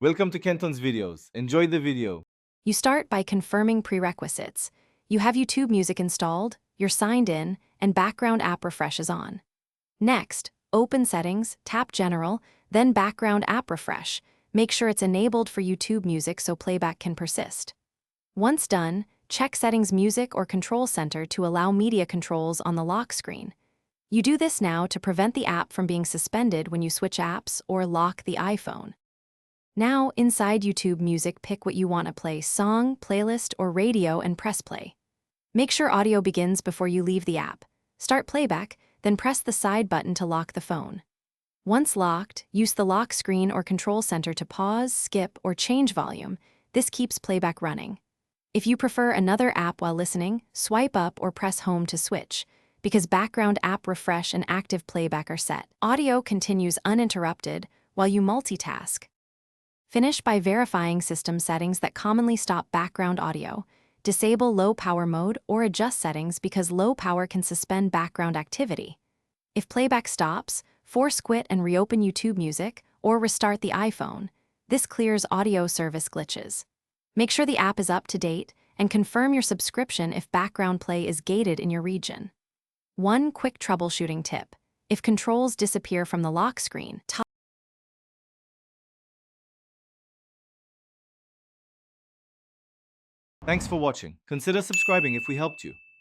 Welcome to Kenton's videos. Enjoy the video. You start by confirming prerequisites. You have YouTube Music installed, you're signed in, and background app refresh is on. Next, open Settings, tap General, then Background App Refresh. Make sure it's enabled for YouTube Music so playback can persist. Once done, check Settings Music or Control Center to allow media controls on the lock screen. You do this now to prevent the app from being suspended when you switch apps or lock the iPhone. Now, inside YouTube Music, pick what you want to play: song, playlist, or radio, and press play. Make sure audio begins before you leave the app. Start playback, then press the side button to lock the phone. Once locked, use the lock screen or control center to pause, skip, or change volume. This keeps playback running. If you prefer another app while listening, swipe up or press home to switch, because background app refresh and active playback are set. Audio continues uninterrupted while you multitask. Finish by verifying system settings that commonly stop background audio. Disable low power mode or adjust settings because low power can suspend background activity. If playback stops, force quit and reopen YouTube Music or restart the iPhone. This clears audio service glitches. Make sure the app is up to date and confirm your subscription if background play is gated in your region. One quick troubleshooting tip: if controls disappear from the lock screen, Thanks for watching. Consider subscribing if we helped you.